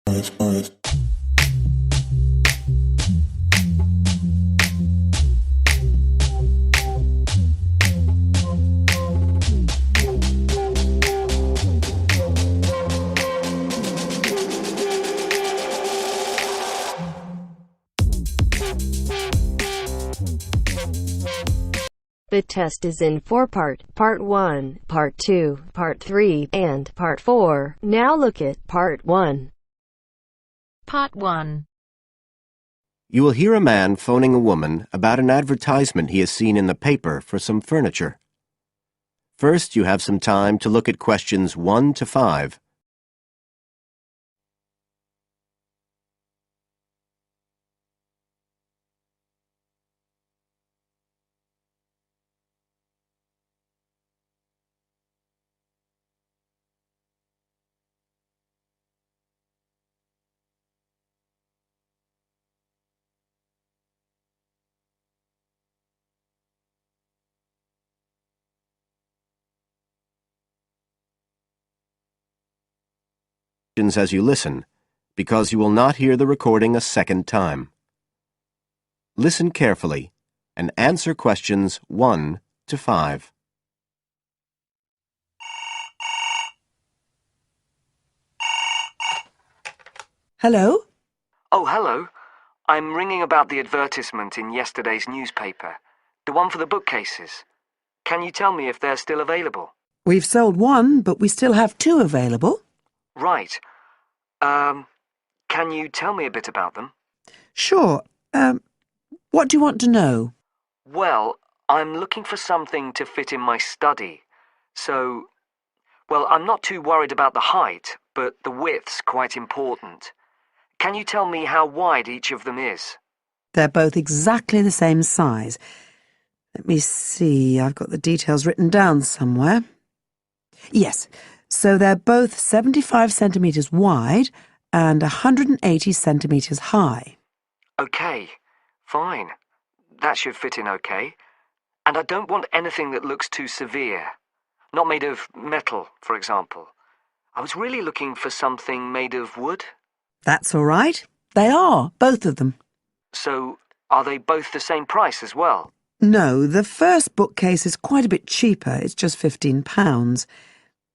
The test is in 4-part, Part 1, Part 2, Part 3, and Part 4. Now look at Part 1. Part 1. You will hear a man phoning a woman about an advertisement he has seen in the paper for some furniture. First, you have some time to look at questions 1 to 5. As you listen, because you will not hear the recording a second time. Listen carefully and answer questions 1 to 5. Hello? Oh, hello. I'm ringing about the advertisement in yesterday's newspaper. The one for the bookcases. Can you tell me if they're still available? We've sold one, but we still have 2 available. Right. Can you tell me a bit about them? Sure. What do you want to know? Well, I'm looking for something to fit in my study. So, well, I'm not too worried about the height, but the width's quite important. Can you tell me how wide each of them is? They're both exactly the same size. Let me see, I've got the details written down somewhere. Yes, so they're both 75 centimetres wide and 180 centimetres high. Okay, fine. That should fit in okay. And I don't want anything that looks too severe. Not made of metal, for example. I was really looking for something made of wood. That's all right. They are, both of them. So, are they both the same price as well? No, the first bookcase is quite a bit cheaper. It's just £15.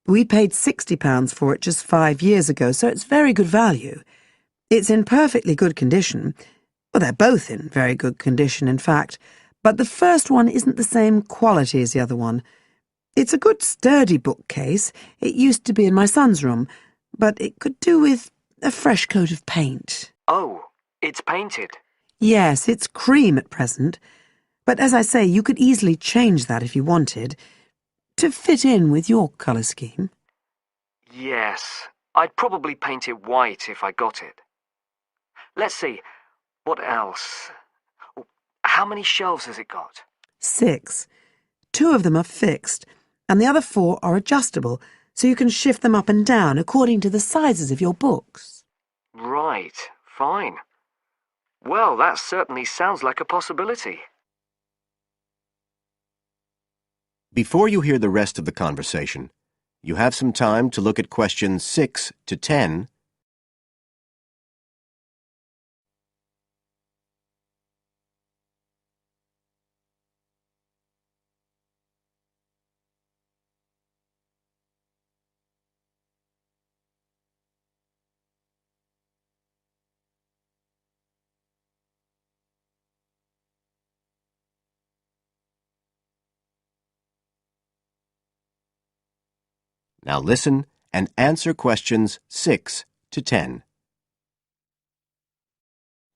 We paid £60 for it just 5 years ago, so it's very good value. It's in perfectly good condition. Well, they're both in very good condition, in fact. But the first one isn't the same quality as the other one. It's a good, sturdy bookcase. It used to be in my son's room, but it could do with a fresh coat of paint. Oh, it's painted? Yes, it's cream at present. But as I say, you could easily change that if you wanted, to fit in with your colour scheme. Yes, I'd probably paint it white if I got it. Let's see, what else? How many shelves has it got? 6. 2 of them are fixed, and the other 4 are adjustable, so you can shift them up and down according to the sizes of your books. Right, fine. Well, that certainly sounds like a possibility. Before you hear the rest of the conversation, you have some time to look at questions 6 to 10. Now listen and answer questions 6 to 10.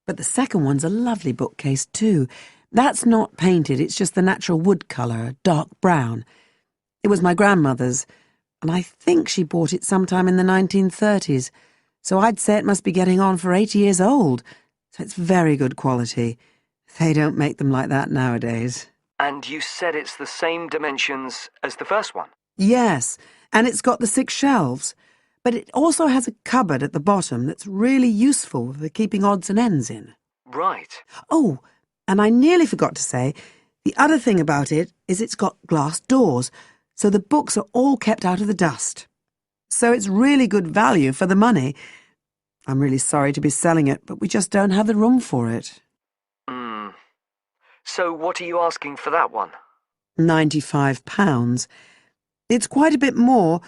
But the second one's a lovely bookcase too. That's not painted, it's just the natural wood colour, dark brown. It was my grandmother's, and I think she bought it sometime in the 1930s, so I'd say it must be getting on for 80 years old, so it's very good quality. They don't make them like that nowadays. And you said it's the same dimensions as the first one? Yes, and it's got the 6 shelves, but it also has a cupboard at the bottom that's really useful for keeping odds and ends in. Right. Oh, and I nearly forgot to say, the other thing about it is it's got glass doors, so the books are all kept out of the dust. So it's really good value for the money. I'm really sorry to be selling it, but we just don't have the room for it. So what are you asking for that one? £95. It's quite a bit more,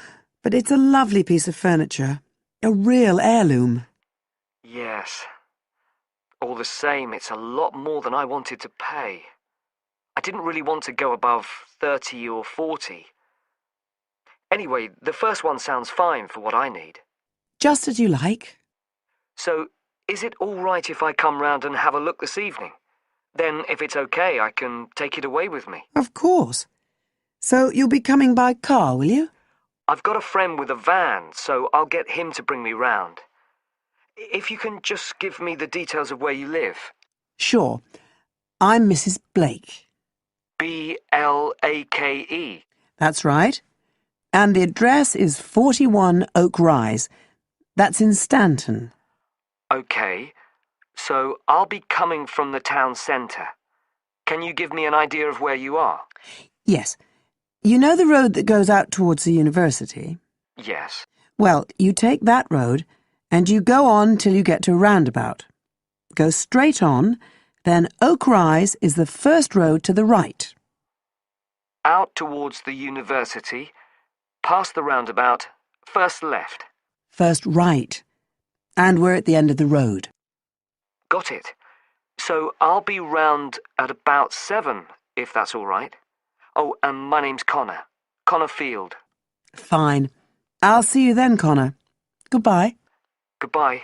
but it's a lovely piece of furniture. A real heirloom. Yes. All the same, it's a lot more than I wanted to pay. I didn't really want to go above 30 or 40. Anyway, the first one sounds fine for what I need. Just as you like. So, is it all right if I come round and have a look this evening? Then, if it's okay, I can take it away with me. Of course. So you'll be coming by car, will you? I've got a friend with a van, so I'll get him to bring me round. If you can just give me the details of where you live. Sure. I'm Mrs. Blake. Blake. That's right. And the address is 41 Oak Rise. That's in Stanton. Okay, so I'll be coming from the town centre. Can you give me an idea of where you are? Yes. You know the road that goes out towards the university? Yes. Well, you take that road and you go on till you get to a roundabout. Go straight on, then Oak Rise is the first road to the right. Out towards the university, past the roundabout, first left. First right. And we're at the end of the road. Got it. So I'll be round at about 7, if that's all right. Oh, and my name's Connor. Connor Field. Fine. I'll see you then, Connor. Goodbye. Goodbye.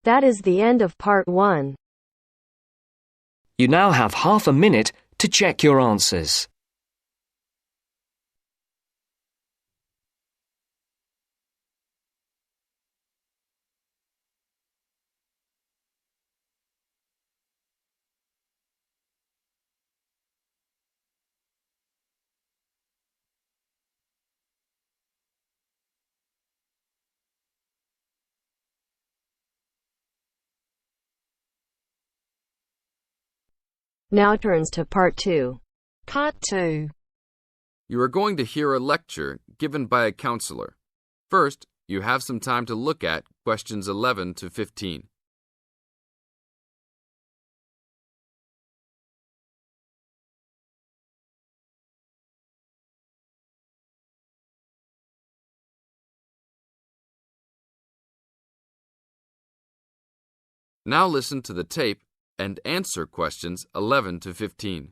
That is the end of part 1. You now have half a minute to check your answers. Now turns to part 2. Part 2. You are going to hear a lecture given by a counselor. First, you have some time to look at questions 11 to 15. Now listen to the tape and answer questions 11 to 15.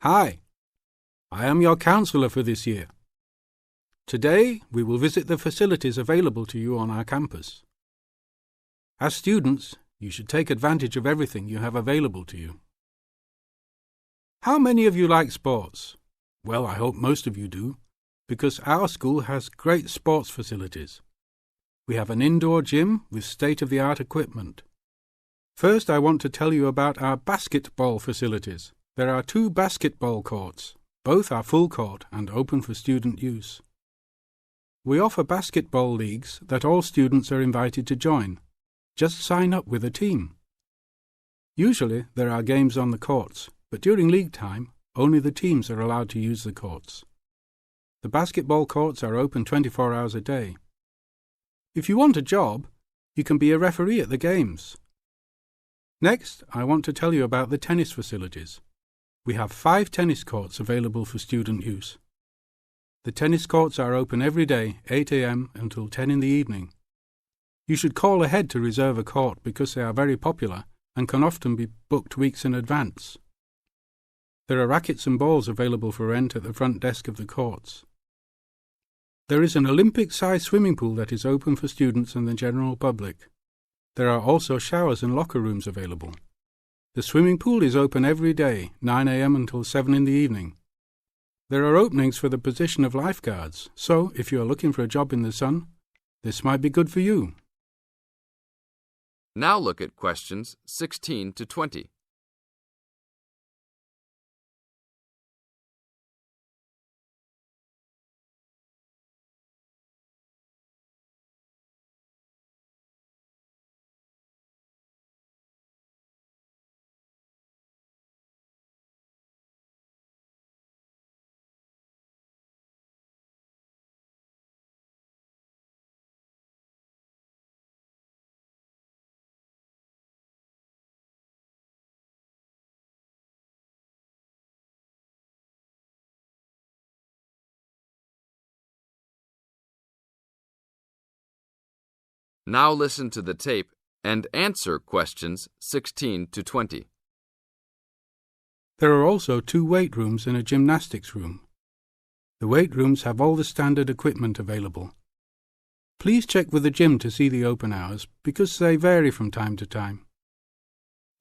Hi, I am your counsellor for this year. Today, we will visit the facilities available to you on our campus. As students, you should take advantage of everything you have available to you. How many of you like sports? Well, I hope most of you do, because our school has great sports facilities. We have an indoor gym with state-of-the-art equipment. First, I want to tell you about our basketball facilities. There are 2 basketball courts. Both are full court and open for student use. We offer basketball leagues that all students are invited to join. Just sign up with a team. Usually, there are games on the courts, but during league time, only the teams are allowed to use the courts. The basketball courts are open 24 hours a day. If you want a job, you can be a referee at the games. Next, I want to tell you about the tennis facilities. We have 5 tennis courts available for student use. The tennis courts are open every day, 8 a.m. until 10 in the evening. You should call ahead to reserve a court because they are very popular and can often be booked weeks in advance. There are rackets and balls available for rent at the front desk of the courts. There is an Olympic-sized swimming pool that is open for students and the general public. There are also showers and locker rooms available. The swimming pool is open every day, 9 a.m. until 7 in the evening. There are openings for the position of lifeguards, so if you are looking for a job in the sun, this might be good for you. Now look at questions 16 to 20. Now listen to the tape and answer questions 16 to 20. There are also 2 weight rooms and a gymnastics room. The weight rooms have all the standard equipment available. Please check with the gym to see the open hours because they vary from time to time.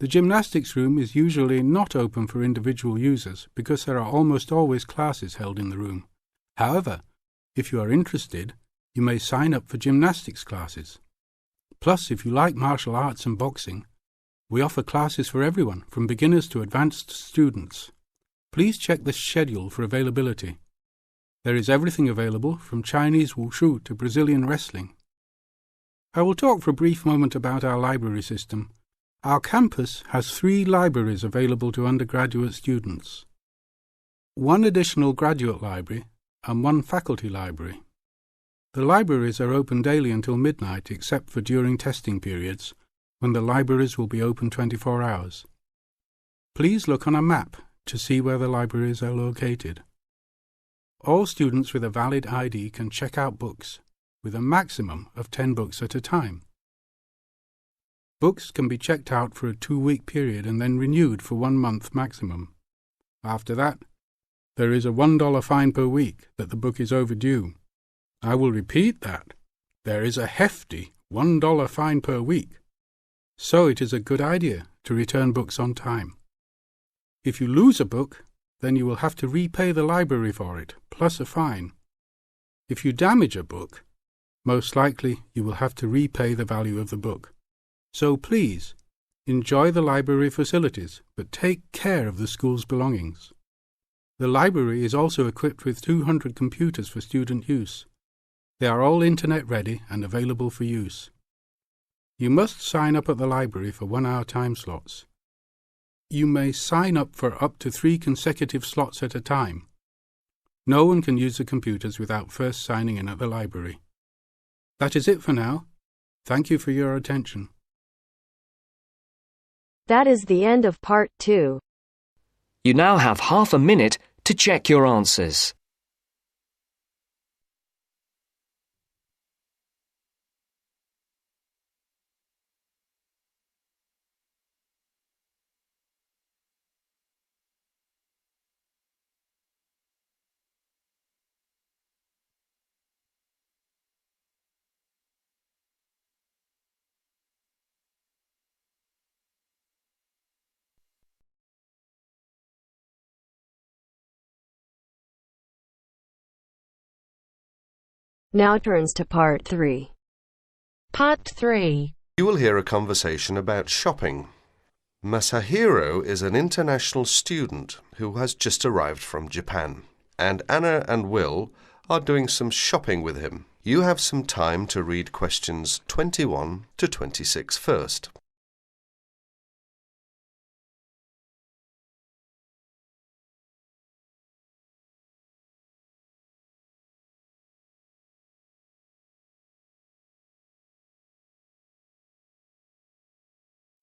The gymnastics room is usually not open for individual users because there are almost always classes held in the room. However, if you are interested, you may sign up for gymnastics classes. Plus, if you like martial arts and boxing, we offer classes for everyone, from beginners to advanced students. Please check the schedule for availability. There is everything available, from Chinese wushu to Brazilian wrestling. I will talk for a brief moment about our library system. Our campus has 3 libraries available to undergraduate students. 1 additional graduate library and 1 faculty library. The libraries are open daily until midnight except for during testing periods, when the libraries will be open 24 hours. Please look on a map to see where the libraries are located. All students with a valid ID can check out books, with a maximum of 10 books at a time. Books can be checked out for a 2-week period and then renewed for 1 month maximum. After that, there is a $1 fine per week that the book is overdue. I will repeat that. There is a hefty $1 fine per week. So it is a good idea to return books on time. If you lose a book, then you will have to repay the library for it, plus a fine. If you damage a book, most likely you will have to repay the value of the book. So please, enjoy the library facilities, but take care of the school's belongings. The library is also equipped with 200 computers for student use. They are all internet ready and available for use. You must sign up at the library for 1-hour time slots. You may sign up for up to 3 consecutive slots at a time. No one can use the computers without first signing in at the library. That is it for now. Thank you for your attention. That is the end of part 2. You now have half a minute to check your answers. Now turns to part 3. Part 3. You will hear a conversation about shopping. Masahiro is an international student who has just arrived from Japan, and Anna and Will are doing some shopping with him. You have some time to read questions 21 to 26 first.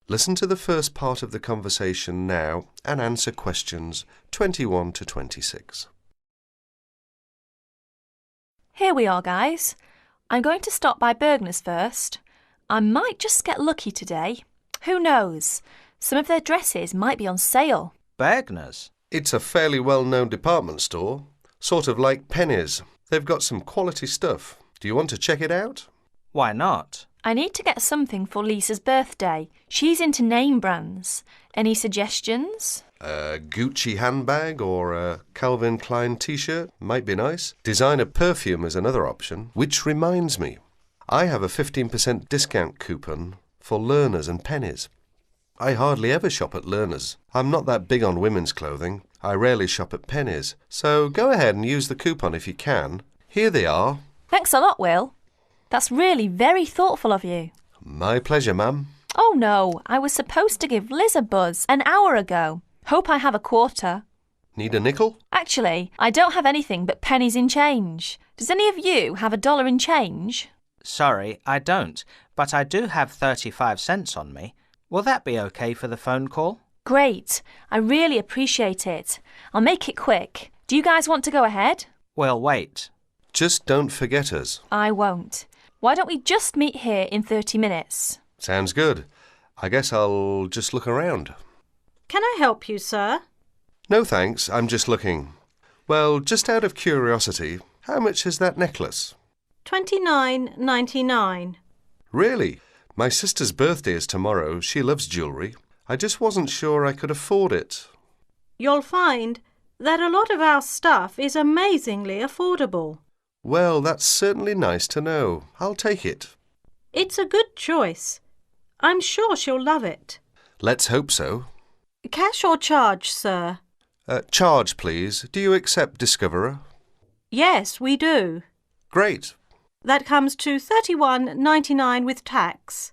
Listen to the first part of the conversation now and answer questions 21 to 26. Here we are, guys. I'm going to stop by Bergner's first. I might just get lucky today. Who knows? Some of their dresses might be on sale. Bergner's? It's a fairly well-known department store, sort of like Penny's. They've got some quality stuff. Do you want to check it out? Why not? I need to get something for Lisa's birthday. She's into name brands. Any suggestions? A Gucci handbag or a Calvin Klein t-shirt might be nice. Designer perfume is another option. Which reminds me, I have a 15% discount coupon for Learners and Pennies. I hardly ever shop at Learners. I'm not that big on women's clothing. I rarely shop at Pennies. So go ahead and use the coupon if you can. Here they are. Thanks a lot, Will. That's really very thoughtful of you. My pleasure, ma'am. Oh no, I was supposed to give Liz a buzz an hour ago. Hope I have a quarter. Need a nickel? Actually, I don't have anything but pennies in change. Does any of you have $1 in change? Sorry, I don't, but I do have 35 cents on me. Will that be okay for the phone call? Great. I really appreciate it. I'll make it quick. Do you guys want to go ahead? We'll wait. Just don't forget us. I won't. Why don't we just meet here in 30 minutes? Sounds good. I guess I'll just look around. Can I help you, sir? No thanks, I'm just looking. Well, just out of curiosity, how much is that necklace? $29.99. Really? My sister's birthday is tomorrow. She loves jewellery. I just wasn't sure I could afford it. You'll find that a lot of our stuff is amazingly affordable. Well, that's certainly nice to know. I'll take it. It's a good choice. I'm sure she'll love it. Let's hope so. Cash or charge, sir? Charge, please. Do you accept Discoverer? Yes, we do. Great. That comes to $31.99 with tax.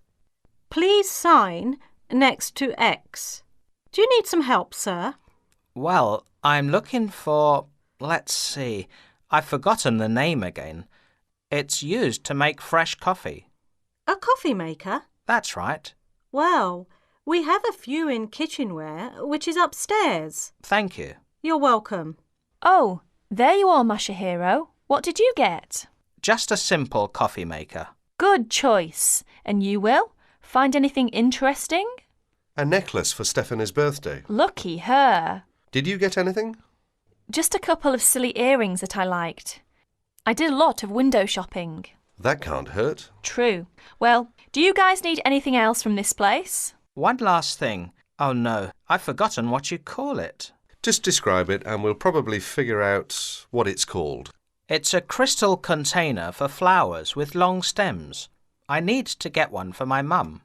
Please sign next to X. Do you need some help, sir? Well, I'm looking for... let's see. I've forgotten the name again. It's used to make fresh coffee. A coffee maker? That's right. Well, we have a few in kitchenware, which is upstairs. Thank you. You're welcome. Oh, there you are, Masahiro. What did you get? Just a simple coffee maker. Good choice. And you, Will? Find anything interesting? A necklace for Stephanie's birthday. Lucky her. Did you get anything? Just a couple of silly earrings that I liked. I did a lot of window shopping. That can't hurt. True. Well, do you guys need anything else from this place? One last thing. Oh no, I've forgotten what you call it. Just describe it and we'll probably figure out what it's called. It's a crystal container for flowers with long stems. I need to get one for my mum.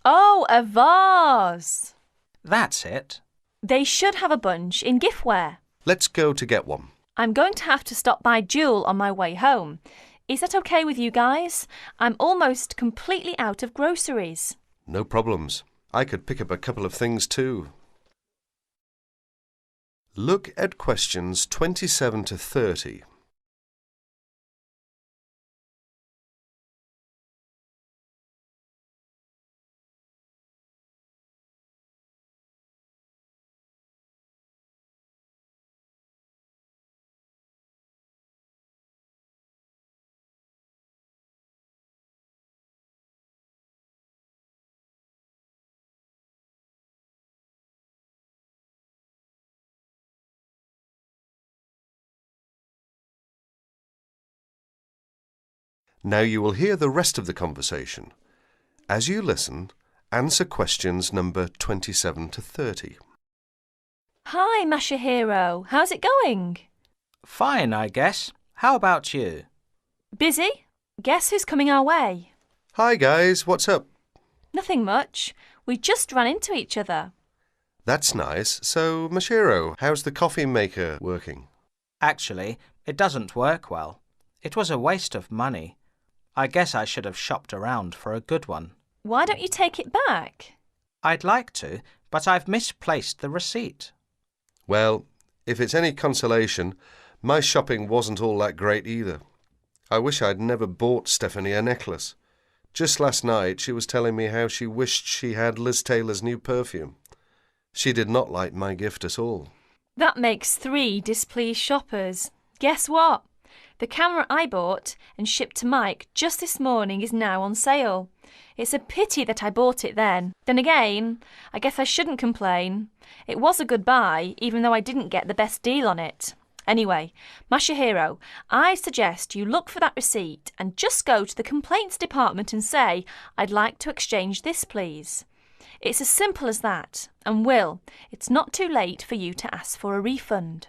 Oh, a vase. That's it. They should have a bunch in giftware. Let's go to get one. I'm going to have to stop by Jewel on my way home. Is that okay with you guys? I'm almost completely out of groceries. No problems. I could pick up a couple of things too. Look at questions 27 to 30. Now you will hear the rest of the conversation. As you listen, answer questions number 27 to 30. Hi, Masahiro. How's it going? Fine, I guess. How about you? Busy? Guess who's coming our way? Hi guys, what's up? Nothing much. We just ran into each other. That's nice. So, Mashiro, how's the coffee maker working? Actually, it doesn't work well. It was a waste of money. I guess I should have shopped around for a good one. Why don't you take it back? I'd like to, but I've misplaced the receipt. Well, if it's any consolation, my shopping wasn't all that great either. I wish I'd never bought Stephanie a necklace. Just last night she was telling me how she wished she had Liz Taylor's new perfume. She did not like my gift at all. That makes 3 displeased shoppers. Guess what? The camera I bought and shipped to Mike just this morning is now on sale. It's a pity that I bought it then. Then again, I guess I shouldn't complain. It was a good buy, even though I didn't get the best deal on it. Anyway, Masahiro, I suggest you look for that receipt and just go to the complaints department and say, I'd like to exchange this, please. It's as simple as that. And Will, it's not too late for you to ask for a refund.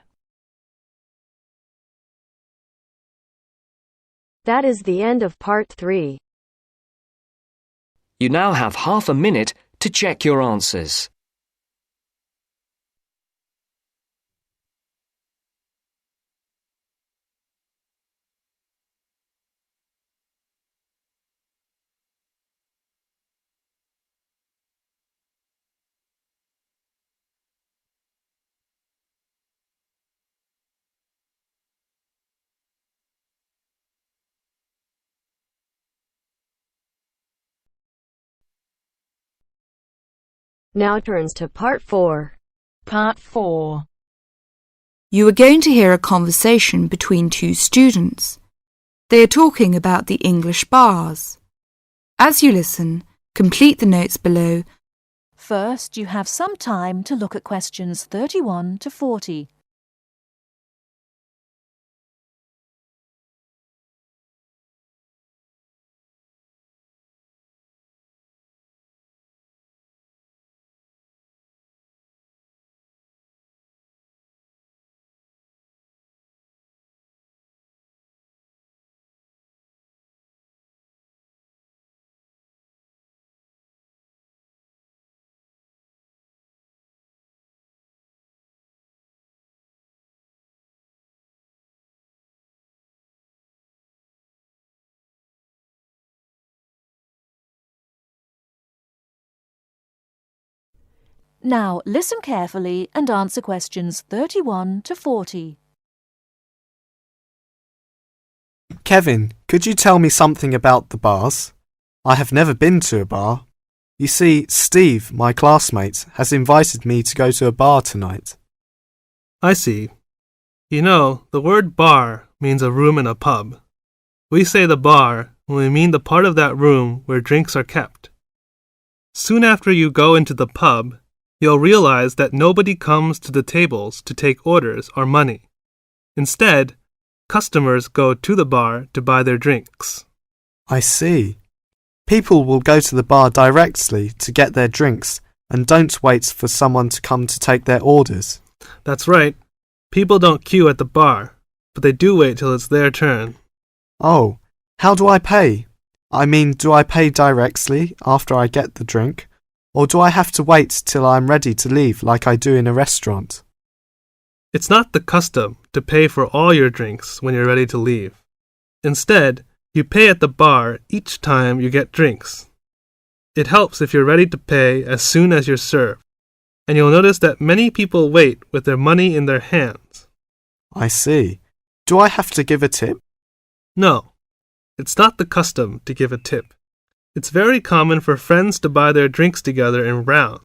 That is the end of part 3. You now have half a minute to check your answers. Now turns to part 4. Part 4. You are going to hear a conversation between 2 students. They are talking about the English bars. As you listen, complete the notes below. First, you have some time to look at questions 31 to 40. Now, listen carefully and answer questions 31 to 40. Kevin, could you tell me something about the bars? I have never been to a bar. You see, Steve, my classmate, has invited me to go to a bar tonight. I see. You know, the word bar means a room in a pub. We say the bar when we mean the part of that room where drinks are kept. Soon after you go into the pub, you'll realize that nobody comes to the tables to take orders or money. Instead, customers go to the bar to buy their drinks. I see. People will go to the bar directly to get their drinks and don't wait for someone to come to take their orders. That's right. People don't queue at the bar, but they do wait till it's their turn. Oh, how do I pay? I mean, do I pay directly after I get the drink? Or do I have to wait till I'm ready to leave like I do in a restaurant? It's not the custom to pay for all your drinks when you're ready to leave. Instead, you pay at the bar each time you get drinks. It helps if you're ready to pay as soon as you're served, and you'll notice that many people wait with their money in their hands. I see. Do I have to give a tip? No, it's not the custom to give a tip. It's very common for friends to buy their drinks together in rounds.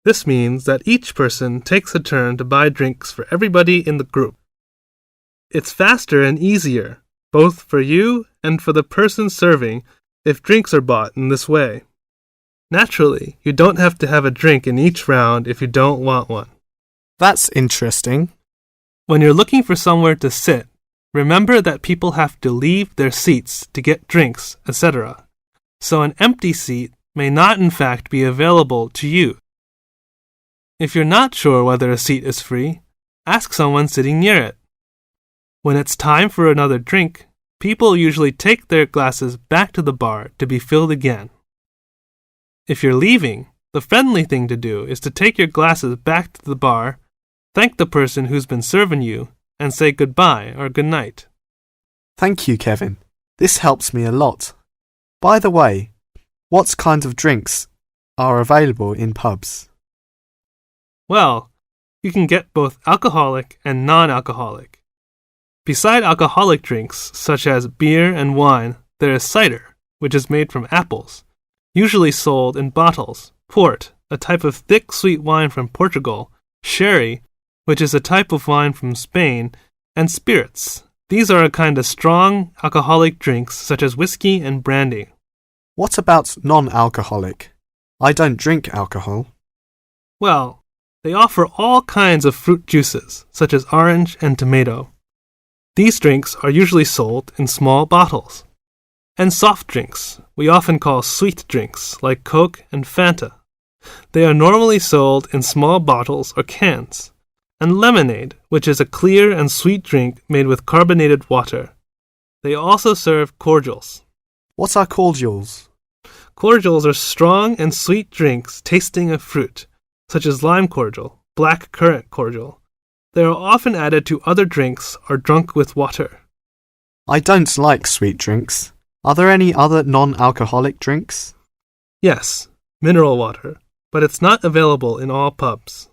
This means that each person takes a turn to buy drinks for everybody in the group. It's faster and easier, both for you and for the person serving, if drinks are bought in this way. Naturally, you don't have to have a drink in each round if you don't want one. That's interesting. When you're looking for somewhere to sit, remember that people have to leave their seats to get drinks, etc. So an empty seat may not in fact be available to you. If you're not sure whether a seat is free, ask someone sitting near it. When it's time for another drink, people usually take their glasses back to the bar to be filled again. If you're leaving, the friendly thing to do is to take your glasses back to the bar, thank the person who's been serving you, and say goodbye or good night. Thank you, Kevin. This helps me a lot. By the way, what kind of drinks are available in pubs? Well, you can get both alcoholic and non-alcoholic. Beside alcoholic drinks, such as beer and wine, there is cider, which is made from apples, usually sold in bottles, port, a type of thick sweet wine from Portugal, sherry, which is a type of wine from Spain, and spirits. These are a kind of strong alcoholic drinks such as whiskey and brandy. What about non-alcoholic? I don't drink alcohol. Well, they offer all kinds of fruit juices, such as orange and tomato. These drinks are usually sold in small bottles. And soft drinks, we often call sweet drinks, like Coke and Fanta. They are normally sold in small bottles or cans. And lemonade, which is a clear and sweet drink made with carbonated water. They also serve cordials. What are cordials? Cordials are strong and sweet drinks tasting of fruit, such as lime cordial, black currant cordial. They are often added to other drinks or drunk with water. I don't like sweet drinks. Are there any other non-alcoholic drinks? Yes, mineral water, but it's not available in all pubs.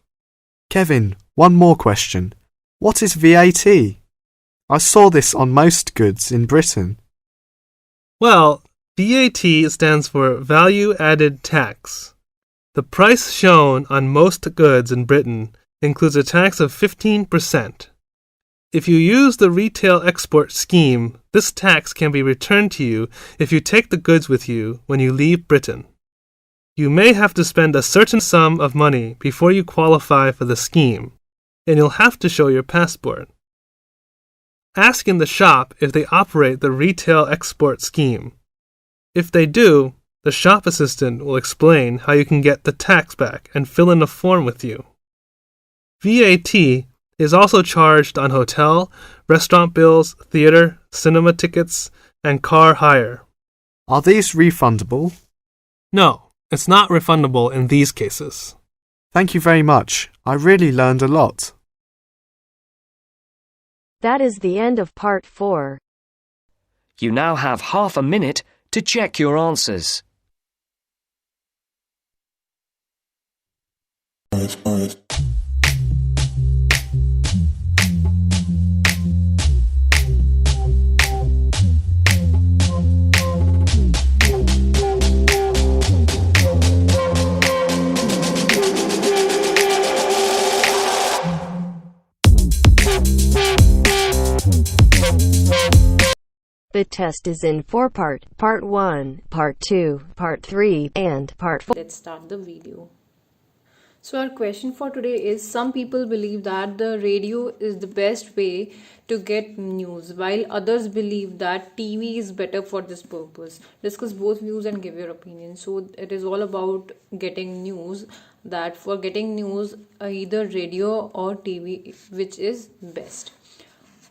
Kevin, one more question. What is VAT? I saw this on most goods in Britain. Well, VAT stands for Value Added Tax. The price shown on most goods in Britain includes a tax of 15%. If you use the retail export scheme, this tax can be returned to you if you take the goods with you when you leave Britain. You may have to spend a certain sum of money before you qualify for the scheme, and you'll have to show your passport. Ask in the shop if they operate the retail export scheme. If they do, the shop assistant will explain how you can get the tax back and fill in a form with you. VAT is also charged on hotel, restaurant bills, theater, cinema tickets, and car hire. Are these refundable? No, it's not refundable in these cases. Thank you very much. I really learned a lot. That is the end of part 4. You now have half a minute to check your answers. The test is in 4 parts. Part 1, Part 2, Part 3, and Part 4. Let's start the video. So our question for today is, some people believe that the radio is the best way to get news, while others believe that TV is better for this purpose. Discuss both views and give your opinion. So it is all about getting news, that for getting news either radio or TV, which is best.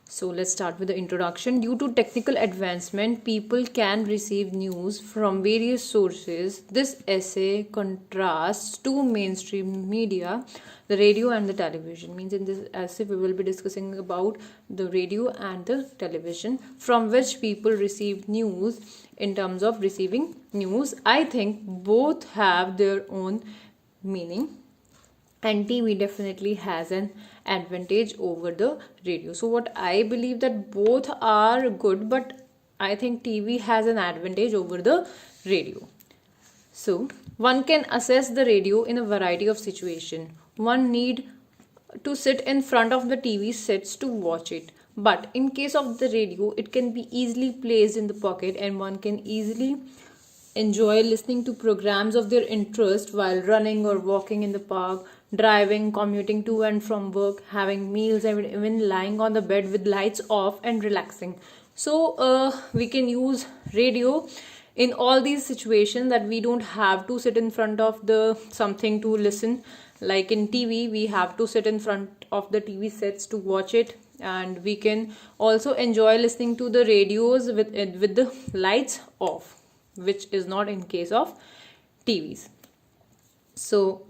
So let's start with the introduction. Due to technical advancement, people can receive news from various sources. This essay contrasts two mainstream media, the radio and the television. Means in this essay we will be discussing about the radio and the television, from which people receive news. In terms of receiving news, I think both have their own meaning, and TV definitely has an advantage over the radio. So what I believe, that both are good, but I think TV has an advantage over the radio. So one can assess the radio in a variety of situations. One need to sit in front of the TV sets to watch it, but in case of the radio, it can be easily placed in the pocket and one can easily enjoy listening to programs of their interest while running or walking in the park, driving, commuting to and from work, having meals, and even lying on the bed with lights off and relaxing. So we can use radio in all these situations, that we don't have to sit in front of the something to listen. Like in TV, we have to sit in front of the TV sets to watch it, and we can also enjoy listening to the radios with the lights off, which is not in case of TVs. So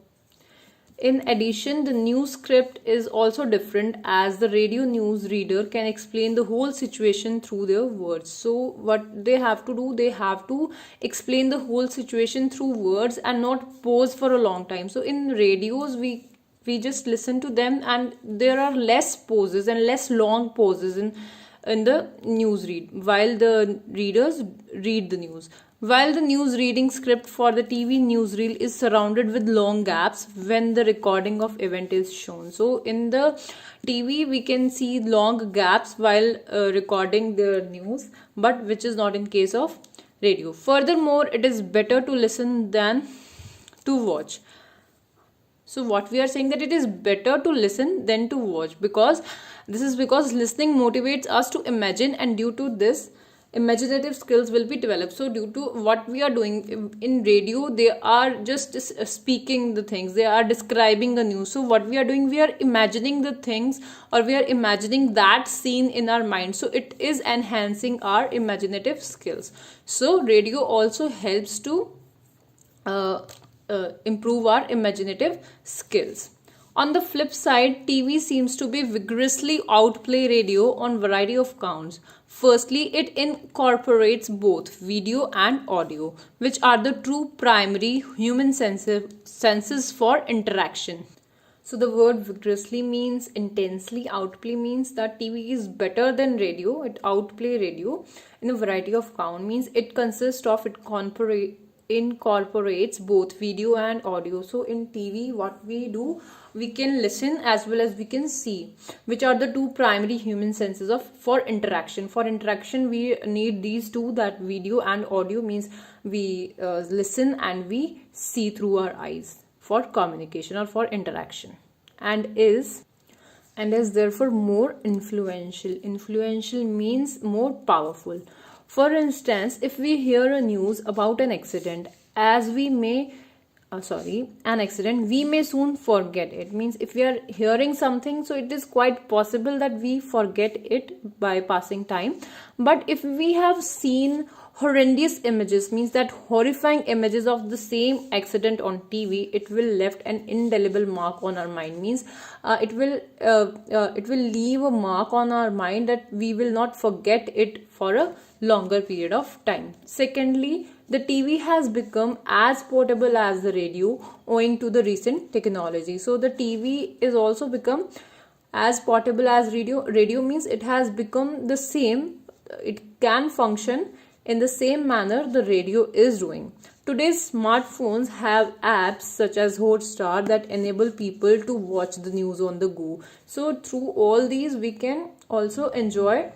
in addition, the news script is also different, as the radio news reader can explain the whole situation through their words. So what they have to do, they have to explain the whole situation through words and not pause for a long time. So in radios, we just listen to them, and there are less pauses and less long pauses in the news read, while the readers read the news. While the news reading script for the TV newsreel is surrounded with long gaps when the recording of event is shown. So in the TV, we can see long gaps while recording the news, but which is not in case of radio. Furthermore, it is better to listen than to watch. So what we are saying, that it is better to listen than to watch, because listening motivates us to imagine, and due to this, imaginative skills will be developed. So due to what we are doing in radio, they are just speaking the things, they are describing the news. So what we are doing, we are imagining the things, or we are imagining that scene in our mind. So it is enhancing our imaginative skills. So radio also helps to improve our imaginative skills. On the flip side, TV seems to be vigorously outplay radio on variety of counts. Firstly, it incorporates both video and audio, which are the true primary human senses for interaction. So the word vigorously means intensely, outplay means that TV is better than radio, it outplay radio in a variety of count, means it consists of incorporates both video and audio. So in TV, what we do, we can listen as well as we can see, which are the two primary human senses for interaction. For interaction, we need these two, that video and audio, means we listen and we see through our eyes for communication or for interaction, and is therefore more influential. Influential means more powerful. For instance, if we hear a news about an accident, we may soon forget it. Means if we are hearing something, so it is quite possible that we forget it by passing time. But if we have seen horrendous images, means that horrifying images of the same accident on TV, it will left an indelible mark on our mind. Means it will leave a mark on our mind that we will not forget it for a longer period of time. Secondly, the TV has become as portable as the radio owing to the recent technology. So the TV is also become as portable as radio. Radio means it has become the same, it can function in the same manner the radio is doing. Today's smartphones have apps such as Hotstar that enable people to watch the news on the go. So through all these, we can also enjoy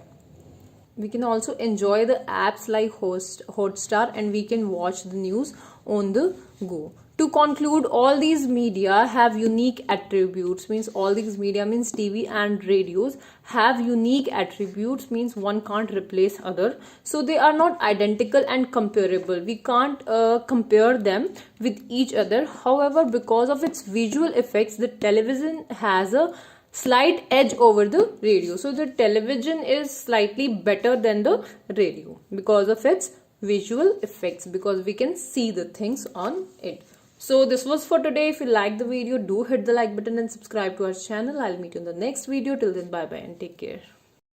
the apps like Hotstar, and we can watch the news on the go. To conclude, all these media have unique attributes. Means all these media, means TV and radios, have unique attributes. Means one can't replace other. So they are not identical and comparable. We can't compare them with each other. However, because of its visual effects, the television has a slight edge over the radio. So the television is slightly better than the radio because of its visual effects, because we can see the things on it. So this was for today. If you like the video, do hit the like button and subscribe to our channel. I'll meet you in the next video. Till then, bye bye and take care.